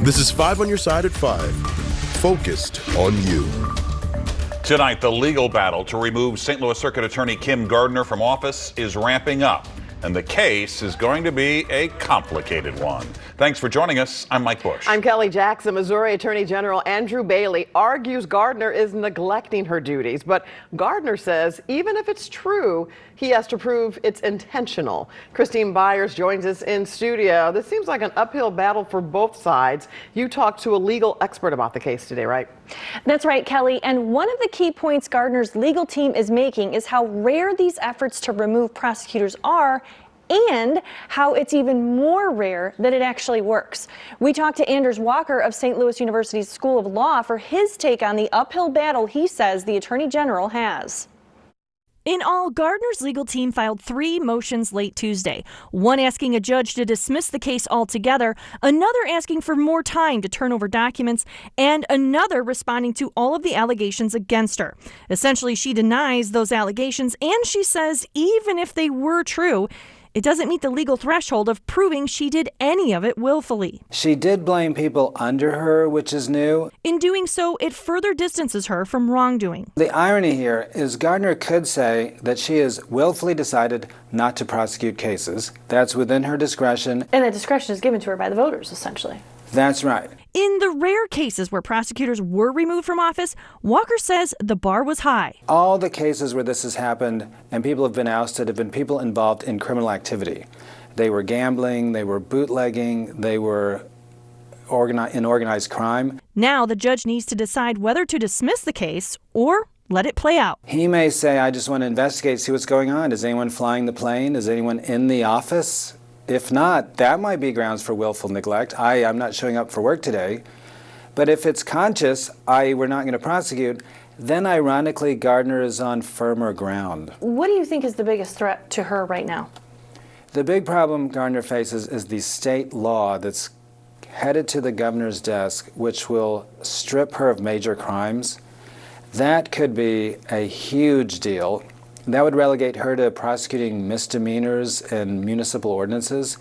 This is 5 on your side at 5. Focused on you. Tonight, the legal battle to remove St. Louis Circuit Attorney Kim Gardner from office is ramping up, and the case is going to be a complicated one. Thanks for joining us. I'm Mike Bush. I'm Kelly Jackson. Missouri Attorney General Andrew Bailey argues Gardner is neglecting her duties, but Gardner says even if it's true, he has to prove it's intentional. Christine Byers joins us in studio. This seems like an uphill battle for both sides. You talked to a legal expert about the case today, right? That's right, Kelly. And one of the key points Gardner's legal team is making is how rare these efforts to remove prosecutors are, and how it's even more rare that it actually works. We talked to Anders Walker of St. Louis University's School of Law for his take on the uphill battle he says the Attorney General has. In all, Gardner's legal team filed 3 motions late Tuesday, one asking a judge to dismiss the case altogether, another asking for more time to turn over documents, and another responding to all of the allegations against her. Essentially, she denies those allegations, and she says even if they were true, it doesn't meet the legal threshold of proving she did any of it willfully. She did blame people under her, which is new. In doing so, it further distances her from wrongdoing. The irony here is Gardner could say that she has willfully decided not to prosecute cases. That's within her discretion. And that discretion is given to her by the voters, essentially. That's right. In the rare cases where prosecutors were removed from office, Walker says the bar was high. All the cases where this has happened and people have been ousted have been people involved in criminal activity. They were gambling, they were bootlegging, they were in organized crime. Now the judge needs to decide whether to dismiss the case or let it play out. He may say, I just want to investigate, see what's going on. Is anyone flying the plane? Is anyone in the office? If not, that might be grounds for willful neglect. I'm not showing up for work today. But if it's conscious, we're not going to prosecute, then ironically, Gardner is on firmer ground. What do you think is the biggest threat to her right now? The big problem Gardner faces is the state law that's headed to the governor's desk, which will strip her of major crimes. That could be a huge deal. That would relegate her to prosecuting misdemeanors and municipal ordinances.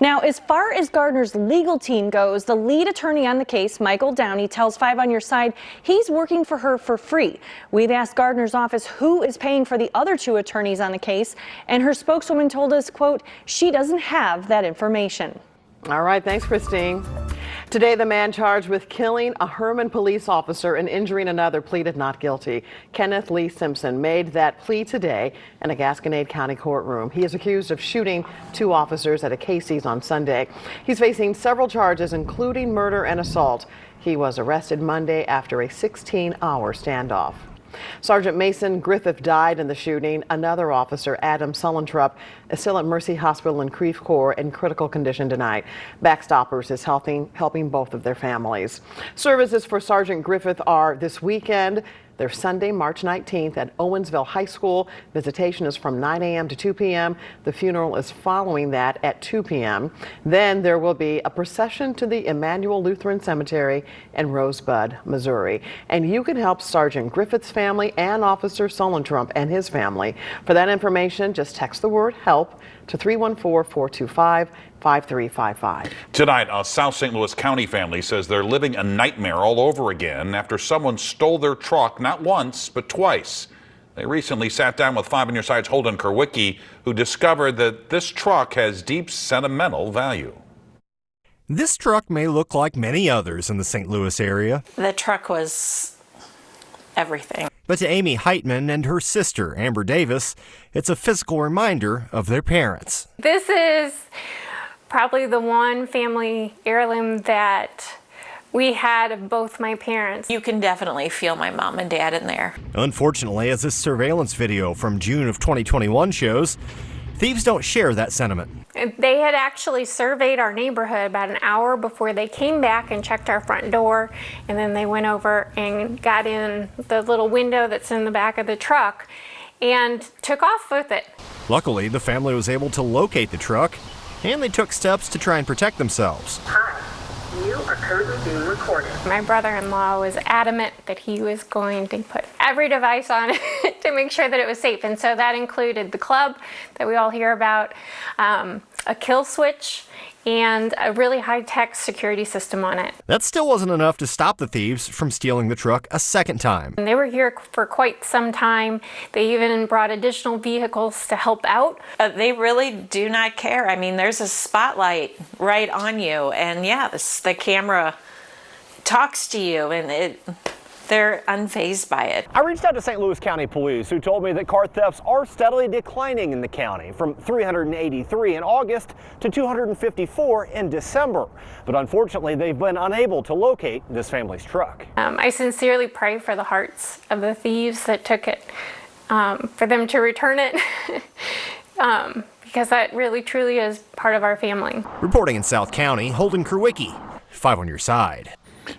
Now, as far as Gardner's legal team goes, the lead attorney on the case, Michael Downey, tells 5 on Your Side he's working for her for free. We've asked Gardner's office who is paying for the other 2 attorneys on the case, and her spokeswoman told us, quote, she doesn't have that information. All right, thanks, Christine. Today, the man charged with killing a Herman police officer and injuring another pleaded not guilty. Kenneth Lee Simpson made that plea today in a Gasconade County courtroom. He is accused of shooting 2 officers at a Casey's on Sunday. He's facing several charges, including murder and assault. He was arrested Monday after a 16-hour standoff. Sergeant Mason Griffith died in the shooting. Another officer, Adam Sullentrup, is still at Mercy Hospital in Creve Coeur in critical condition tonight. Backstoppers is helping both of their families. Services for Sergeant Griffith are this weekend. They're Sunday, March 19th at Owensville High School. Visitation is from 9 a.m. to 2 p.m. The funeral is following that at 2 p.m. Then there will be a procession to the Emmanuel Lutheran Cemetery in Rosebud, Missouri. And you can help Sergeant Griffith's family and Officer Sullentrup and his family. For that information, just text the word HELP to 314-425-5355. Tonight, a South St. Louis County family says they're living a nightmare all over again after someone stole their truck not once, but twice. They recently sat down with 5 on Your Side's Holden Kerwicki, who discovered that this truck has deep sentimental value. This truck may look like many others in the St. Louis area. The truck was everything. But to Amy Heitman and her sister, Amber Davis, it's a physical reminder of their parents. This is probably the one family heirloom that we had of both my parents. You can definitely feel my mom and dad in there. Unfortunately, as this surveillance video from June of 2021 shows, thieves don't share that sentiment. They had actually surveyed our neighborhood about an hour before they came back and checked our front door, and then they went over and got in the little window that's in the back of the truck and took off with it. Luckily, the family was able to locate the truck, and they took steps to try and protect themselves. Hi, you are currently being recorded. My brother-in-law was adamant that he was going to put every device on it to make sure that it was safe. And so that included the club that we all hear about, a kill switch, and a really high-tech security system on it. That still wasn't enough to stop the thieves from stealing the truck a second time. And they were here for quite some time. They even brought additional vehicles to help out. They really do not care. I mean, there's a spotlight right on you, and yeah, the camera talks to you, and they're unfazed by it. I reached out to St. Louis County Police, who told me that car thefts are steadily declining in the county, from 383 in August to 254 in December. But unfortunately, they've been unable to locate this family's truck. I sincerely pray for the hearts of the thieves that took it, for them to return it, because that really truly is part of our family. Reporting in South County, Holden Kurwicki, 5 on your side.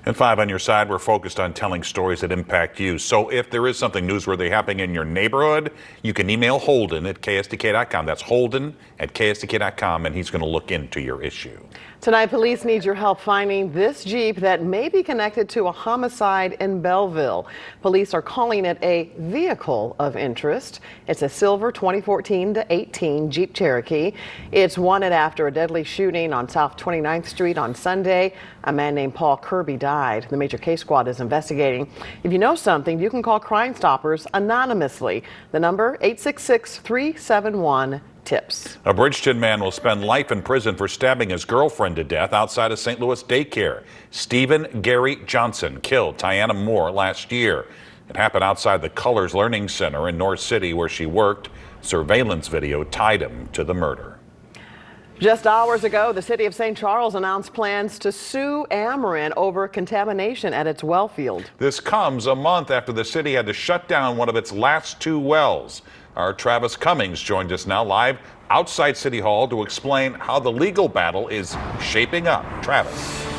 And 5 on your side, we're focused on telling stories that impact you. So if there is something newsworthy happening in your neighborhood, you can email Holden at KSDK.com. That's Holden at KSDK.com, and he's going to look into your issue. Tonight, police need your help finding this Jeep that may be connected to a homicide in Belleville. Police are calling it a vehicle of interest. It's a silver 2014-18 Jeep Cherokee. It's wanted after a deadly shooting on South 29th Street on Sunday. A man named Paul Kirby died. The major case squad is investigating. If you know something, you can call Crime Stoppers anonymously. The number 866-371-TIPS. A Bridgeton man will spend life in prison for stabbing his girlfriend to death outside a St. Louis daycare. Stephen Gary Johnson killed Tiana Moore last year. It happened outside the Colors Learning Center in North City where she worked. Surveillance video tied him to the murder. Just hours ago, the city of St. Charles announced plans to sue Ameren over contamination at its well field. This comes a month after the city had to shut down one of its last 2 wells. Our Travis Cummings joined us now live outside City Hall to explain how the legal battle is shaping up. Travis.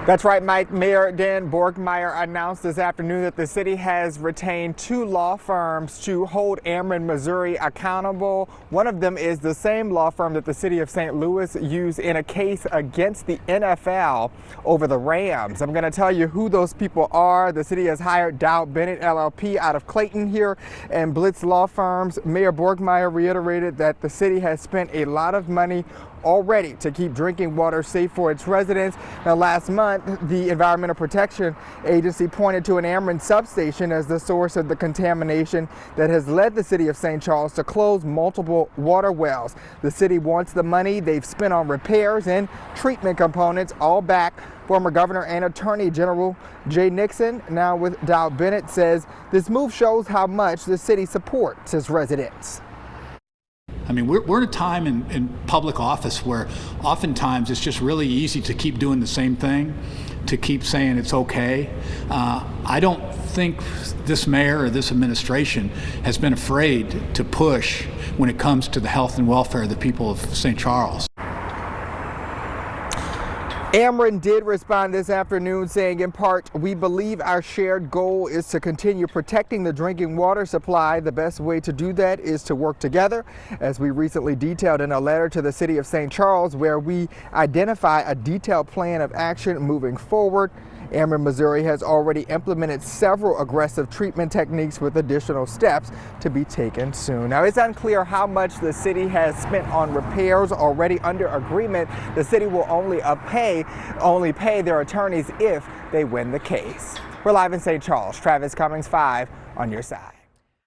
That's right, Mike. Mayor Dan Borgmeyer announced this afternoon that the city has retained 2 law firms to hold Ameren Missouri accountable. One of them is the same law firm that the city of St. Louis used in a case against the NFL over the Rams. I'm going to tell you who those people are. The city has hired Dowd Bennett LLP out of Clayton here and Blitz Law Firms. Mayor Borgmeyer reiterated that the city has spent a lot of money already to keep drinking water safe for its residents. Now, last month, the Environmental Protection Agency pointed to an Ameren substation as the source of the contamination that has led the city of St. Charles to close multiple water wells. The city wants the money they've spent on repairs and treatment components all back. Former Governor and Attorney General Jay Nixon, now with Dowd Bennett, says this move shows how much the city supports its residents. I mean, we're in a time in public office where oftentimes it's just really easy to keep doing the same thing, to keep saying it's okay. I don't think this mayor or this administration has been afraid to push when it comes to the health and welfare of the people of St. Charles. Ameren did respond this afternoon saying, in part, we believe our shared goal is to continue protecting the drinking water supply. The best way to do that is to work together, as we recently detailed in a letter to the city of St. Charles, where we identify a detailed plan of action moving forward. Ameren Missouri has already implemented several aggressive treatment techniques with additional steps to be taken soon. Now, it's unclear how much the city has spent on repairs already under agreement. The city will only pay their attorneys if they win the case. We're live in St. Charles. Travis Cummings, 5 on your side.